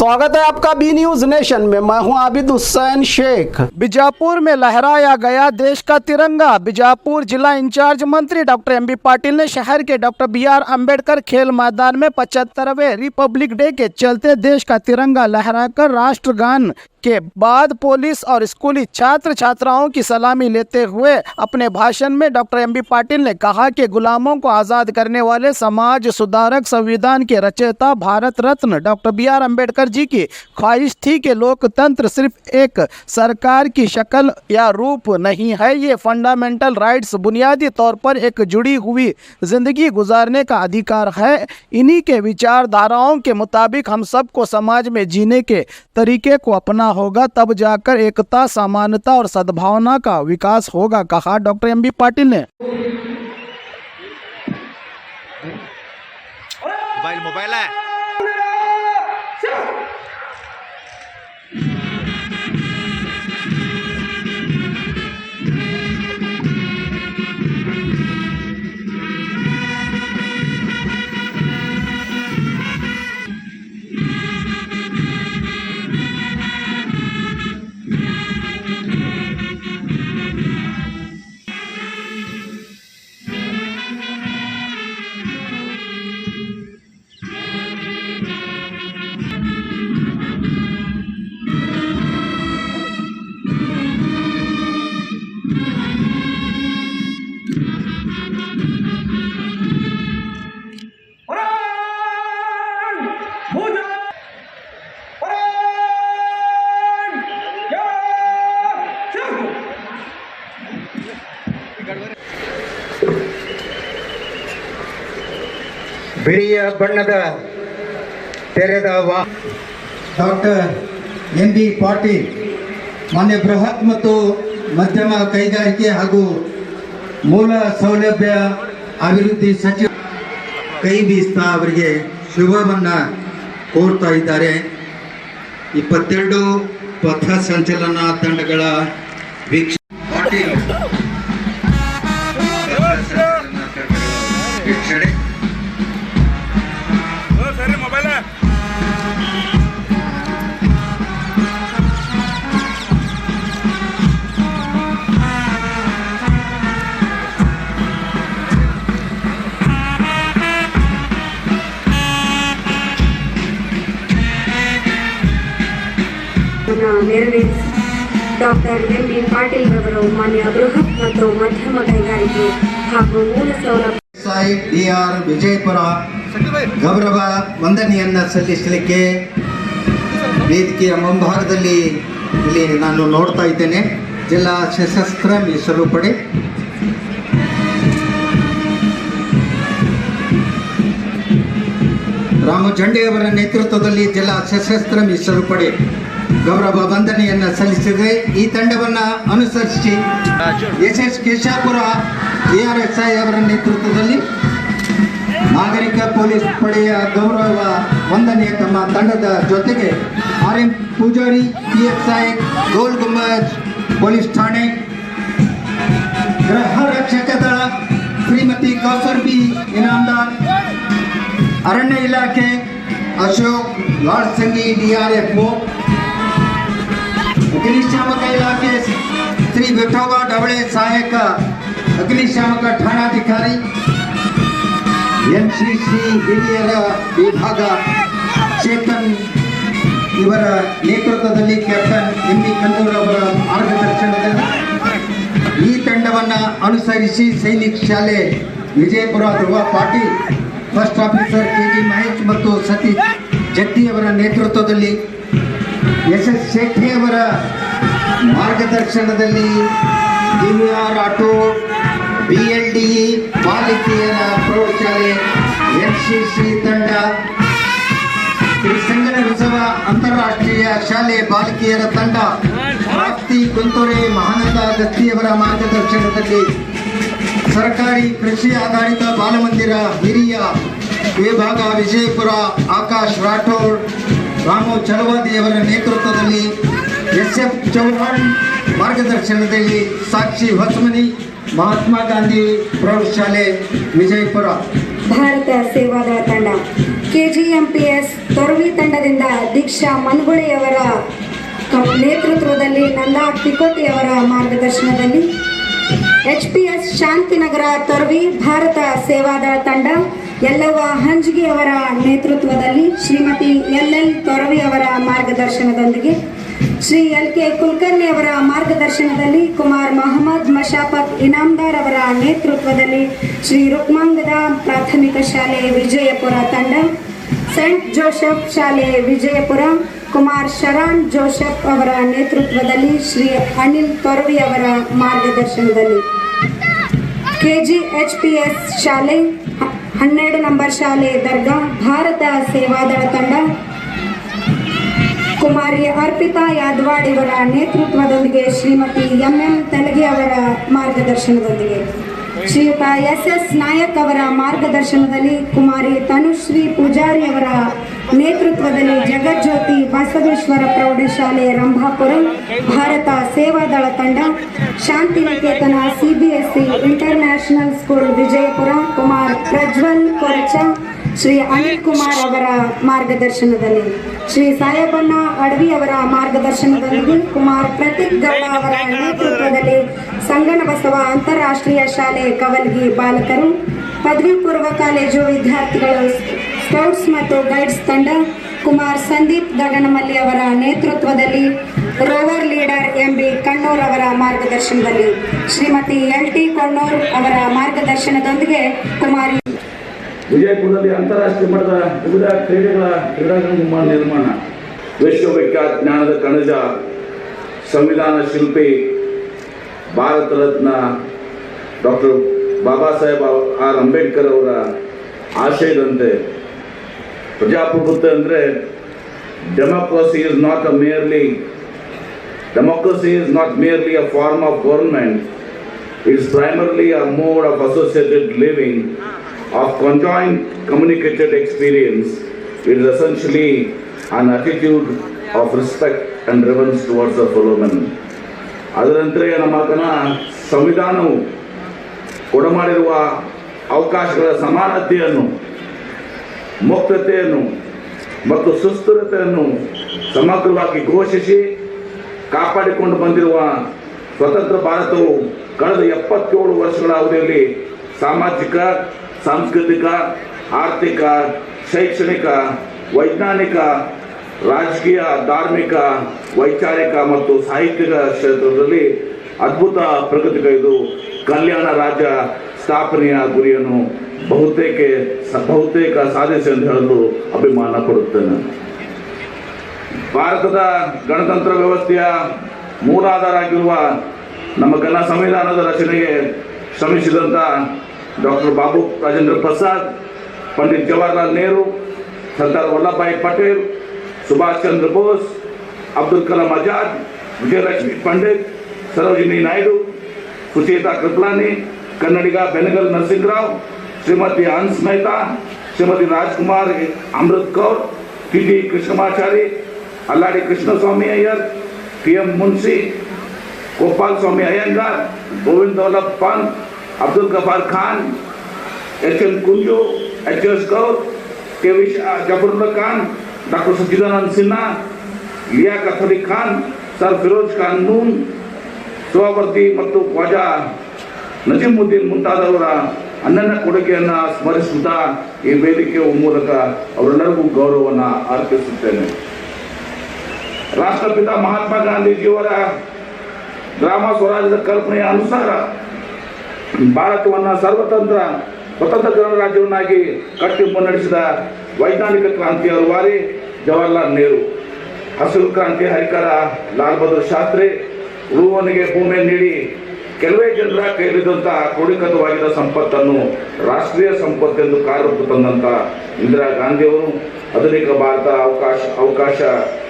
स्वागत है आपका बी न्यूज नेशन में। मैं हूं आबिद हुसैन शेख। बीजापुर में लहराया गया देश का तिरंगा। बीजापुर जिला इंचार्ज मंत्री डॉक्टर एम बी पाटिल ने शहर के डॉक्टर BR अम्बेडकर खेल मैदान में 75वें रिपब्लिक डे के चलते देश का तिरंगा लहराकर राष्ट्रगान के बाद पुलिस और स्कूली छात्र छात्राओं की सलामी लेते हुए अपने भाषण में डॉक्टर एम बी पाटिल ने कहा कि गुलामों को आज़ाद करने वाले समाज सुधारक, संविधान के रचयिता, भारत रत्न डॉक्टर BR अम्बेडकर जी की ख्वाहिश थी कि लोकतंत्र सिर्फ एक सरकार की शक्ल या रूप नहीं है, ये फंडामेंटल राइट्स, बुनियादी तौर पर एक जुड़ी हुई जिंदगी गुजारने का अधिकार है। इन्हीं के विचारधाराओं के मुताबिक हम सबको समाज में जीने के तरीके को अपना होगा, तब जाकर एकता, समानता और सद्भावना का विकास होगा, कहा डॉक्टर एम बी पाटिल ने। मोबाइल है। ಬಿಳಿಯ ಬಣ್ಣದ ತೆರೆದ ಡಾಕ್ಟರ್ ಎಂ ಬಿ ಪಾಟೀಲ್ ಮಾನ್ಯ ಬೃಹತ್ ಮತ್ತು ಮಧ್ಯಮ ಕೈಗಾರಿಕೆ ಹಾಗೂ ಮೂಲ ಸೌಲಭ್ಯ ಅಭಿವೃದ್ಧಿ ಸಚಿವ ಕೈ ಬೀಸ್ತಾ ಅವರಿಗೆ ಶುಭವನ್ನ ಕೋರ್ತಾ ಇದ್ದಾರೆ. 22 ಪಥ ಸಂಚಲನ ತಂಡಗಳ ವೀಕ್ಷಣೆ ಡಾಕ್ಟರ್ ಎಂ ಬಿ ಪಾಟೀಲ್ ಅವರು ಮಾನ್ಯ ಬೃಹತ್ ಮತ್ತು ಮಧ್ಯಮ ಕೈಗಾರಿಕೆ ಹಾಗೂ ಮೂಲ ಸೌಲಭ್ಯ DR ವಿಜಯಪುರ ಗೌರವ ವಂದನೆಯನ್ನ ಸಲ್ಲಿಸಲಿಕ್ಕೆ ವೇದಿಕೆಯ ಮುಂಭಾಗದಲ್ಲಿ ಇಲ್ಲಿ ನಾನು ನೋಡ್ತಾ ಇದ್ದೇನೆ. ಜಿಲ್ಲಾ ಸಶಸ್ತ್ರ ಮೀಸಲು ಪಡೆ ರಾಮ ಜಂಡೆಯವರ ನೇತೃತ್ವದಲ್ಲಿ ಜಿಲ್ಲಾ ಸಶಸ್ತ್ರ ಮೀಸಲು ಪಡೆ ಗೌರವ ವಂದನೆಯನ್ನ ಸಲ್ಲಿಸಿದೆ. ಈ ತಂಡವನ್ನ ಅನುಸರಿಸಿ SS ಕೇಶಾಪುರ ARSI ಅವರ ನೇತೃತ್ವದಲ್ಲಿ ನಾಗರಿಕ ಪೊಲೀಸ್ ಪಡೆಯ ಗೌರವ ವಂದನೆಯ ತಮ್ಮ ತಂಡದ ಜೊತೆಗೆ RM Poojary PSI Gol Gumbaz police ಠಾಣೆ, ಗೃಹ ರಕ್ಷಕ ದಳ ಶ್ರೀಮತಿ ಕೌಸರ್ ಬಿ ಇನಾಮದಾರ್, ಅರಣ್ಯ ಇಲಾಖೆ ಅಶೋಕ್ ಲಾಡ್ಸಂಗಿ DRF, ಅಗ್ನಿಶಾಮಕ ಇಲಾಖೆ ಶ್ರೀ ವಿಠೋಬಾ ಡವಳೆ ಸಹಾಯಕ ಅಗ್ನಿಶಾಮಕ ಠಾಣಾಧಿಕಾರಿ, NCC ಹಿರಿಯರ ವಿಭಾಗ ಚೇತನ್ ಇವರ ನೇತೃತ್ವದಲ್ಲಿ ಕ್ಯಾಪ್ಟನ್ MB ಕಂದೂರ್ ಅವರ ಮಾರ್ಗದರ್ಶನದಲ್ಲಿ ಈ ತಂಡವನ್ನು ಅನುಸರಿಸಿ Sainik Shale Vijayapura Dhruva Patil, first officer KG Mahesh ಮತ್ತು ಸತೀಶ್ ಜಟ್ಟಿ ಅವರ ನೇತೃತ್ವದಲ್ಲಿ SS ಶೆಟ್ಟಿ ಅವರ ಮಾರ್ಗದರ್ಶನದಲ್ಲಿ DVR ಆಟೋ, BLDE ಬಾಲಿಕೆಯರ ಪ್ರೌಢಶಾಲೆ, NCC ತಂಡ, ಶ್ರೀ ಸಂಗನ ಉತ್ಸವ ಅಂತಾರಾಷ್ಟ್ರೀಯ ಶಾಲೆ ಬಾಲಿಕೆಯರ ತಂಡ, ಪ್ರಾಪ್ತಿ ಕುಂತೂರೆ ಮಹಾನಂದ ಗಸ್ತಿಯವರ ಮಾರ್ಗದರ್ಶನದಲ್ಲಿ ಸರ್ಕಾರಿ ಕೃಷಿ ಆಧಾರಿತ ಬಾಲಮಂದಿರ ಹಿರಿಯ ವಿಭಾಗ ವಿಜಯಪುರ ಆಕಾಶ್ ರಾಠೋಡ್, ರಾಮು ಚಲವಾದಿಯವರ ನೇತೃತ್ವದಲ್ಲಿ SF ಚೌಹಾಣ್ ಮಾರ್ಗದರ್ಶನದಲ್ಲಿ ಸಾಕ್ಷಿ ಹೊಸಮನಿ ಮಹಾತ್ಮ ಗಾಂಧಿ ಪ್ರೌಢಶಾಲೆ ವಿಜಯಪುರ, ಭಾರತ ಸೇವಾದಳ ತಂಡ KGMPS ತೊರವಿ ತಂಡದಿಂದ ದೀಕ್ಷಾ ಮನ್ಗುಳಿಯವರ ನೇತೃತ್ವದಲ್ಲಿ ನಂದಾ ತಿಕೋಟಿಯವರ ಮಾರ್ಗದರ್ಶನದಲ್ಲಿ HPS ಶಾಂತಿನಗರ ತೊರವಿ ಭಾರತ ಸೇವಾದಳ ತಂಡ ಯಲ್ಲವ್ವ ಹಂಜಗಿಯವರ ನೇತೃತ್ವದಲ್ಲಿ ಶ್ರೀಮತಿ LL ತೊರವಿ ಅವರ ಮಾರ್ಗದರ್ಶನದೊಂದಿಗೆ ಶ್ರೀ LK ಕುಲಕರ್ಣಿ ಅವರ ಮಾರ್ಗದರ್ಶನದಲ್ಲಿ ಕುಮಾರ್ ಮೊಹಮ್ಮದ್ ಮಶಾಫತ್ ಇನಾಮ್ದಾರ್ ಅವರ ನೇತೃತ್ವದಲ್ಲಿ ಶ್ರೀ ರುಕ್ಮಾಂಗದ ಪ್ರಾಥಮಿಕ ಶಾಲೆ ವಿಜಯಪುರ ತಂಡ, ಸೆಂಟ್ ಜೋಸೆಫ್ ಶಾಲೆ ವಿಜಯಪುರ ಕುಮಾರ್ ಶರಣ್ ಜೋಸೆಫ್ ಅವರ ನೇತೃತ್ವದಲ್ಲಿ ಶ್ರೀ ಅನಿಲ್ ತೊರವಿ ಅವರ ಮಾರ್ಗದರ್ಶನದಲ್ಲಿ KGHPS ಶಾಲೆ 12 ನಂಬರ್ ಶಾಲೆ ದರ್ಗಾ ಭಾರತ ಸೇವಾದಳ ತಂಡ ಕುಮಾರಿ ಅರ್ಪಿತಾ ಯಾದವಾಡ್ ಇವರ ನೇತೃತ್ವದೊಂದಿಗೆ ಶ್ರೀಮತಿ MM ತೆಲಗಿ ಅವರ ಮಾರ್ಗದರ್ಶನದೊಂದಿಗೆ ಶ್ರೀಯುತ SS ನಾಯಕ್ ಅವರ ಮಾರ್ಗದರ್ಶನದಲ್ಲಿ ಕುಮಾರಿ ತನುಶ್ರೀ ಪೂಜಾರಿ ಅವರ ನೇತೃತ್ವದಲ್ಲಿ ಜಗಜ್ಯೋತಿ ಬಸವೇಶ್ವರ ಪ್ರೌಢಶಾಲೆ ರಂಭಾಪುರ ಭಾರತ ಸೇವಾದಳ ತಂಡ, Shantiniketan CBSE international school Vijayapura Kumar Prajwal Koracha Shri Anil Kumar ಅವರ ಮಾರ್ಗದರ್ಶನದಲ್ಲಿ ಶ್ರೀ ಸಾಯಬಣ್ಣ ಅಡವಿ ಅವರ ಮಾರ್ಗದರ್ಶನದೊಂದಿಗೆ ಕುಮಾರ್ ಪ್ರತೀಕ್ ಗೌಡ ಅವರ ನೇತೃತ್ವದಲ್ಲಿ ಸಂಗನ ಬಸವ ಅಂತಾರಾಷ್ಟ್ರೀಯ ಶಾಲೆ ಕವಲ್ಗಿ ಬಾಲಕರು, ಪದವಿ ಪೂರ್ವ ಕಾಲೇಜು ವಿದ್ಯಾರ್ಥಿಗಳು, ಸ್ಕೌಟ್ಸ್ ಮತ್ತು ಗೈಡ್ಸ್ ತಂಡ ಕುಮಾರ್ ಸಂದೀಪ್ ಗಗನಮಲ್ಲಿ ಅವರ ನೇತೃತ್ವದಲ್ಲಿ ರೋವರ್ ಲೀಡರ್ MB ಕಣ್ಣೂರ್ ಅವರ ಮಾರ್ಗದರ್ಶನದಲ್ಲಿ ಶ್ರೀಮತಿ LT ಕಣ್ಣೂರ್ ಅವರ ಮಾರ್ಗದರ್ಶನದೊಂದಿಗೆ ಕುಮಾರಿ ವಿಜಯಪುರದಲ್ಲಿ ಅಂತಾರಾಷ್ಟ್ರೀಯ ಮಟ್ಟದ ವಿವಿಧ ಕ್ರೀಡಾಂಗಣ ನಿರ್ಮಾಣ, ವಿಶ್ವವಿಖ್ಯಾತ ಜ್ಞಾನದ ಕಣಜ, ಸಂವಿಧಾನ ಶಿಲ್ಪಿ, ಭಾರತ ರತ್ನ ಡಾಕ್ಟರ್ ಬಾಬಾ ಸಾಹೇಬ್ R ಅಂಬೇಡ್ಕರ್ ಅವರ ಆಶಯದಂತೆ ಪ್ರಜಾಪ್ರಭುತ್ವ ಅಂದರೆ democracy is not merely a form of government. It is primarily a mode of associated living, of conjoined communicated experience. It is essentially an attitude of respect and reverence towards the fellow man. ಅದರಂತೆ ನಮ್ಮ ಸಂವಿಧಾನವು ಕೊಡಮಾಡಿರುವ ಅವಕಾಶಗಳ ಸಮಾನತೆಯನ್ನು, ಮುಕ್ತತೆಯನ್ನು ಮತ್ತು ಸುಸ್ಥಿರತೆಯನ್ನು ಸಮಗ್ರವಾಗಿ ಘೋಷಿಸಿ ಕಾಪಾಡಿಕೊಂಡು ಬಂದಿರುವ ಸ್ವತಂತ್ರ ಭಾರತವು ಕಳೆದ 77 ವರ್ಷಗಳ ಅವಧಿಯಲ್ಲಿ ಸಾಮಾಜಿಕ, ಸಾಂಸ್ಕೃತಿಕ, ಆರ್ಥಿಕ, ಶೈಕ್ಷಣಿಕ, ವೈಜ್ಞಾನಿಕ, ರಾಜಕೀಯ, ಧಾರ್ಮಿಕ, ವೈಚಾರಿಕ ಮತ್ತು ಸಾಹಿತ್ಯಿಕ ಕ್ಷೇತ್ರದಲ್ಲಿ ಅದ್ಭುತ ಪ್ರಗತಿ ಕೈದು ಕಲ್ಯಾಣ ರಾಜ್ಯ ಸ್ಥಾಪನೆಯ ಗುರಿಯನ್ನು ಬಹುತೇಕ ಸಾಧಿಸಿ ಎಂದು ಹೇಳಲು ಅಭಿಮಾನ ಪಡುತ್ತೇನೆ. ಭಾರತದ ಗಣತಂತ್ರ ವ್ಯವಸ್ಥೆಯ ಮೂಲಾಧಾರ ಆಗಿರುವ ನಮ್ಮ ಘನ ಸಂವಿಧಾನದ ರಚನೆಗೆ ಶ್ರಮಿಸಿದಂಥ doctor Babu Rajendra Prasad, Pandit Jawaharlal Nehru, Sardar Vallabhbhai Patel, Subhash Chandra Bose, Abdul Kalam Azad, Vijayalakshmi Pandit, Sarojini Naidu, Sucheta Kripalani, Kannadiga Benegal Narasimharao, Shrimati Hansa Mehta, Shrimati Rajkumari Amrit Kaur, TT Krishnamachari, Alladi Krishnaswami Iyer, PM Munshi, Gopal Swami Ayyangar, Govind Vallabh Pant, Abdul Ghaffar Khan, HN Kunju, HS Gour, KV Zafrulla Khan, doctor Sachchidananda Sinha, Liaquat Ali Khan, sir Firoz Khan ನೂನ್, ಸುಹವರ್ದಿ ಮತ್ತು ಖ್ವಾಜಾ ನಜೀಮುದ್ದೀನ್ ಮುಂತಾದವರ ಅನನ್ಯ ಕೊಡುಗೆಯನ್ನು ಸ್ಮರಿಸುತ್ತಾ ಈ ವೇದಿಕೆಯ ಮೂಲಕ ಅವರೆಲ್ಲರಿಗೂ ಗೌರವವನ್ನು ಅರ್ಪಿಸುತ್ತೇನೆ. ರಾಷ್ಟ್ರಪಿತ ಮಹಾತ್ಮ ಗಾಂಧೀಜಿಯವರ ಗ್ರಾಮ ಸ್ವರಾಜ್ಯದ ಕಲ್ಪನೆಯ ಅನುಸಾರ ಭಾರತವನ್ನು ಸ್ವತಂತ್ರ ಗಣರಾಜ್ಯವನ್ನಾಗಿ ಕಟ್ಟಿ ಮುನ್ನಡೆಸಿದ ವೈಜ್ಞಾನಿಕ ಕ್ರಾಂತಿಯ ರೂವಾರಿ ಜವಾಹರ್ಲಾಲ್ ನೆಹರು, ಹಸಿರು ಕ್ರಾಂತಿ ಹರಿಕಾರ ಲಾಲ್ ಬಹದ್ದೂರ್ ಶಾಸ್ತ್ರಿ, ಉಳುವವನಿಗೆ ಭೂಮಿ ನೀಡಿ ಕೆಲವೇ ಜನರ ಕೈಲಿದ್ದಂಥ ಕ್ರೋಢೀಕೃತವಾಗಿದ್ದ ಸಂಪತ್ತನ್ನು ರಾಷ್ಟ್ರೀಯ ಸಂಪತ್ತೆಂದು ಕಾರ್ಯರೂಪ ತಂದಂಥ ಇಂದಿರಾ ಗಾಂಧಿಯವರು, ಆಧುನಿಕ ಭಾರತ ಅವಕಾಶ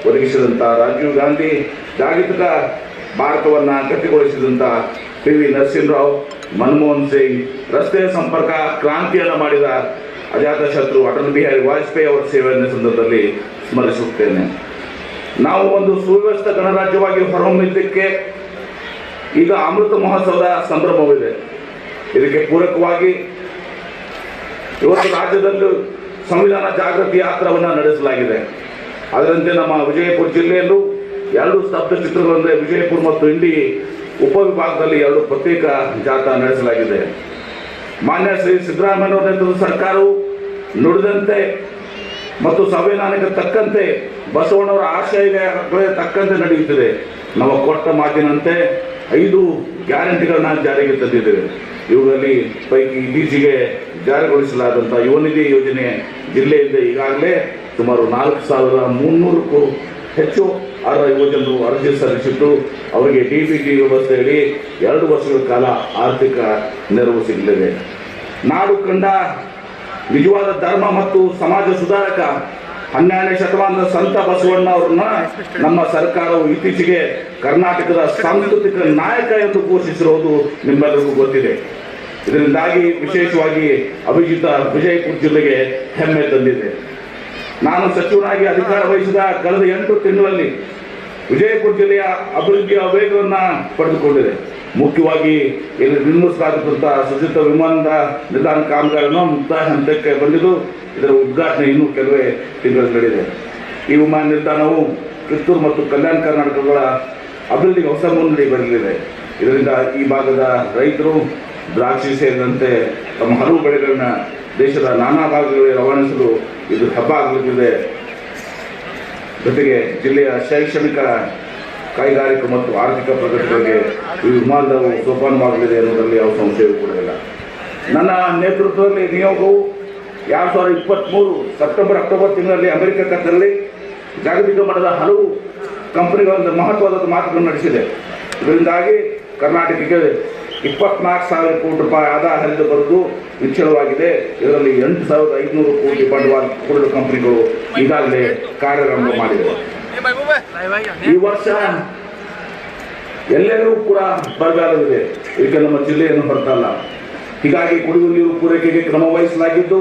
ಒದಗಿಸಿದಂಥ ರಾಜೀವ್ ಗಾಂಧಿ, ಜಾಗತಿಕ ಭಾರತವನ್ನು ಗಟ್ಟಿಗೊಳಿಸಿದಂಥ PV ನರಸಿಂಹರಾವ್, ಮನಮೋಹನ್ ಸಿಂಗ್, ರಸ್ತೆ ಸಂಪರ್ಕ ಕ್ರಾಂತಿಯನ್ನು ಮಾಡಿದ ಅಜಾತಶತ್ರು ಅಟಲ್ ಬಿಹಾರಿ ವಾಜಪೇಯಿ ಅವರ ಸೇವೆಯನ್ನು ಸಂದರ್ಭದಲ್ಲಿ ಸ್ಮರಿಸುತ್ತೇನೆ. ನಾವು ಒಂದು ಸುವ್ಯವಸ್ಥಿತ ಗಣರಾಜ್ಯವಾಗಿ ಹೊರಹೊಮ್ಮಿದ್ದಕ್ಕೆ ಈಗ ಅಮೃತ ಮಹೋತ್ಸವದ ಸಂಭ್ರಮವಿದೆ. ಇದಕ್ಕೆ ಪೂರಕವಾಗಿ ಇವತ್ತು ರಾಜ್ಯದಲ್ಲಿ ಸಂವಿಧಾನ ಜಾಗೃತಿ ಯಾತ್ರವನ್ನು ನಡೆಸಲಾಗಿದೆ. ಅದರಂತೆ ನಮ್ಮ ವಿಜಯಪುರ ಜಿಲ್ಲೆಯಲ್ಲೂ 2 ಸ್ತಬ್ಧ ಚಿತ್ರಗಳಂದರೆ ವಿಜಯಪುರ ಮತ್ತು ಇಂಡಿ ಉಪವಿಭಾಗದಲ್ಲಿ 2 ಪ್ರತ್ಯೇಕ ಜಾಥಾ ನಡೆಸಲಾಗಿದೆ. ಮಾನ್ಯ ಶ್ರೀ ಸಿದ್ದರಾಮಯ್ಯನವರ ನೇತೃತ್ವದ ಸರ್ಕಾರವು ನುಡಿದಂತೆ ಮತ್ತು ಸಂವಿಧಾನಕ್ಕೆ ತಕ್ಕಂತೆ ಬಸವಣ್ಣವರ ಆಶಯಗಳಿಗೆ ತಕ್ಕಂತೆ ನಡೆಯುತ್ತಿದೆ. ನಾವು ಕೊಟ್ಟ ಮಾತಿನಂತೆ 5 ಗ್ಯಾರಂಟಿಗಳನ್ನ ಜಾರಿಗೆ ತಂದಿದ್ದೇವೆ. ಇವುಗಳಲ್ಲಿ ಪೈಕಿ ಇತ್ತೀಚೆಗೆ ಜಾರಿಗೊಳಿಸಲಾದಂಥ ಯುವ ನಿಧಿ ಯೋಜನೆ ಜಿಲ್ಲೆಯಿಂದ ಈಗಾಗಲೇ ಸುಮಾರು 4,300ಕ್ಕೂ ಹೆಚ್ಚು ಅರ್ಹ ಯುವಜನರು ಅರ್ಜಿ ಸಲ್ಲಿಸಿದ್ದು ಅವರಿಗೆ DBT ವ್ಯವಸ್ಥೆಯಲ್ಲಿ 2 ವರ್ಷಗಳ ಕಾಲ ಆರ್ಥಿಕ ನೆರವು ಸಿಗಲಿದೆ. ನಾಡು ಕಂಡ ನಿಜವಾದ ಧರ್ಮ ಮತ್ತು ಸಮಾಜ ಸುಧಾರಕ 12ನೇ ಶತಮಾನದ ಸಂತ ಬಸವಣ್ಣ ಅವರನ್ನ ನಮ್ಮ ಸರ್ಕಾರವು ಇತ್ತೀಚೆಗೆ ಕರ್ನಾಟಕದ ಸಾಂಸ್ಕೃತಿಕ ನಾಯಕ ಎಂದು ಘೋಷಿಸಿರುವುದು ನಿಮ್ಮೆಲ್ಲರಿಗೂ ಗೊತ್ತಿದೆ. ಇದರಿಂದಾಗಿ ವಿಶೇಷವಾಗಿ ಅಭಿಜಿತ ವಿಜಯಪುರ ಜಿಲ್ಲೆಗೆ ಹೆಮ್ಮೆ ತಂದಿದೆ. ನಾನು ಸಚಿವನಾಗಿ ಅಧಿಕಾರ ವಹಿಸಿದ ಕಳೆದ 8 ತಿಂಗಳಲ್ಲಿ ವಿಜಯಪುರ ಜಿಲ್ಲೆಯ ಅಭಿವೃದ್ಧಿಯ ವೇಗವನ್ನು ಪಡೆದುಕೊಂಡಿದೆ. ಮುಖ್ಯವಾಗಿ ಇಲ್ಲಿ ನಿರ್ಮಿಸಲಾಗುತ್ತಿದ್ದ ಸುಸಜ್ಜಿತ ವಿಮಾನದ ನಿಲ್ದಾಣ ಕಾಮಗಾರಿಯನ್ನು ಮುಕ್ತಾಯ ಹಂತಕ್ಕೆ ಬಂದಿದ್ದು ಇದರ ಉದ್ಘಾಟನೆ ಇನ್ನೂ ಕೆಲವೇ ತಿಂಗಳಿದೆ. ಈ ವಿಮಾನ ನಿಲ್ದಾಣವು ಕಿತ್ತೂರು ಮತ್ತು ಕಲ್ಯಾಣ ಕರ್ನಾಟಕಗಳ ಅಭಿವೃದ್ಧಿಗೆ ಹೊಸ ಮುನ್ನಡೆ ಬರಲಿದೆ. ಇದರಿಂದ ಈ ಭಾಗದ ರೈತರು ದ್ರಾಕ್ಷಿ ಸೇರಿದಂತೆ ತಮ್ಮ ಹಲವು ಬೆಳೆಗಳನ್ನ ದೇಶದ ನಾನಾ ಭಾಗಗಳಿಗೆ ರವಾನಿಸಲು ಇದು ಹಬ್ಬ ಆಗಲಿದೆ. ಜೊತೆಗೆ ಜಿಲ್ಲೆಯ ಶೈಕ್ಷಣಿಕ, ಕೈಗಾರಿಕಾ ಮತ್ತು ಆರ್ಥಿಕ ಪ್ರಗತಿಗಳಿಗೆ ಈ ವಿಮಾನವು ಸೋಪಾನವಾಗಲಿದೆ ಅನ್ನೋದರಲ್ಲಿ ಯಾವ ಸಂಶಯವೂ ಕೂಡ ಇಲ್ಲ. ನನ್ನ ನೇತೃತ್ವದಲ್ಲಿ ನಿಯೋಗವು 2023 ಸೆಪ್ಟೆಂಬರ್-ಅಕ್ಟೋಬರ್ ತಿಂಗಳಲ್ಲಿ ಅಮೆರಿಕ ಕತ್ತರಲ್ಲಿ ಜಾಗತಿಕ ಮಟ್ಟದ ಹಲವು ಕಂಪನಿಗಳಿಂದ ಮಹತ್ವದ ಮಾತುಗಳನ್ನು ನಡೆಸಿದೆ. ಇದರಿಂದಾಗಿ ಕರ್ನಾಟಕಕ್ಕೆ 24,000 ಕೋಟಿ ರೂಪಾಯಿ ಆದಾಯ ಹರಿದು ಬರುವುದು ನಿಶ್ಚಲವಾಗಿದೆ. ಇದರಲ್ಲಿ 8,500 ಕೋಟಿ ಬಂಡವಾಳ ಹೂಡಿಕೆ ಕಂಪನಿಗಳು ಈಗಾಗಲೇ ಕಾರ್ಯಾರಂಭ ಮಾಡಿವೆ. ಈ ವರ್ಷ ಎಲ್ಲೆಲ್ಲೂ ಕೂಡ ಬರಗಾಲವಿದೆ. ಇದಕ್ಕೆ ನಮ್ಮ ಜಿಲ್ಲೆಯನ್ನು ಹೊರತಲ್ಲ. ಹೀಗಾಗಿ ಕುಡಿಯುವ ನೀರು ಪೂರೈಕೆಗೆ ಕ್ರಮ ವಹಿಸಲಾಗಿದ್ದು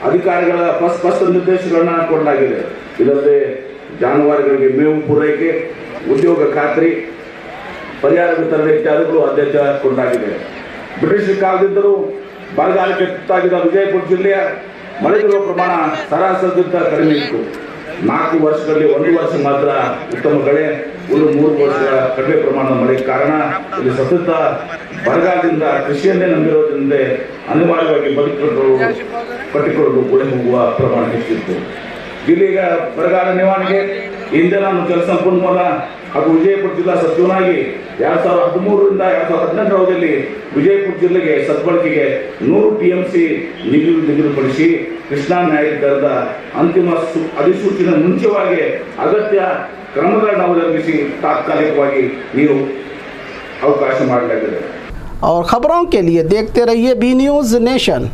ಅಧಿಕಾರಿಗಳ ಸ್ಪಷ್ಟ ನಿರ್ದೇಶನಗಳನ್ನು ಕೊಡಲಾಗಿದೆ. ಇದಲ್ಲದೆ ಜಾನುವಾರುಗಳಿಗೆ ಮೇವು ಪೂರೈಕೆ, ಉದ್ಯೋಗ ಖಾತ್ರಿ, ಪರಿಹಾರ ವಿತರಣೆ ಇತ್ಯಾದಿಗಳು ಆದ್ಯತೆ ಕೊಡಲಾಗಿದೆ. ಬ್ರಿಟಿಷ್ ಕಾಲದಿಂದಲೂ ಬರಗಾಲಕ್ಕೆ ತುತ್ತಾಗಿದ್ದ ವಿಜಯಪುರ ಜಿಲ್ಲೆಯ ಮಳೆ ಬೀಳುವ ಪ್ರಮಾಣ ಸರಾಸರಿಗಿಂತ ಕಡಿಮೆ ಇತ್ತು. 4 ವರ್ಷದಲ್ಲಿ 1 ವರ್ಷ ಮಾತ್ರ ಉತ್ತಮ ಬೆಳೆ, ಉಳಿದ 3 ವರ್ಷಗಳ ಕಡಿಮೆ ಪ್ರಮಾಣದ ಮಳೆ ಕಾರಣ ಇಲ್ಲಿ ಸತತ ಬರಗಾಲದಿಂದ ಕೃಷಿಯನ್ನೇ ನಂಬಿರೋದ್ರಿಂದ ಅನಿವಾರ್ಯವಾಗಿ ಕಟ್ಟಿಕೊಳ್ಳಲು ಗುಳೆ ಹೋಗುವ ಪ್ರಮಾಣ ಹೆಚ್ಚಿತ್ತು. ಜಿಲ್ಲೆಯ ಬರಗಾಲ ನಿವಾರಣೆಗೆ ಹಿಂದೆ ನಾನು ಜಲಸಂಪನ್ಮೂಲ ಹಾಗೂ ವಿಜಯಪುರ ಜಿಲ್ಲಾ ಸಚಿವನಾಗಿ 2013ರಿಂದ 2018ರ ಅವಧಿಯಲ್ಲಿ ವಿಜಯಪುರ ಜಿಲ್ಲೆಗೆ ಸದ್ಬಳಕೆಗೆ 100 TMC ನಿಗದಿಪಡಿಸಿ ಕೃಷ್ಣಾ ನ್ಯಾಯಾಲಯದ ಅಂತಿಮ ಅಧಿಸೂಚನೆ ಮುಂಚಿತವಾಗಿ ಅಗತ್ಯ ಕ್ರಮಗಳನ್ನು ಅವಲಂಬಿಸಿ ತಾತ್ಕಾಲಿಕವಾಗಿ ನೀರು ಅವಕಾಶ ಮಾಡಲಾಗಿದೆ. और खबरों के लिए देखते रहिए बी न्यूज़ नेशन।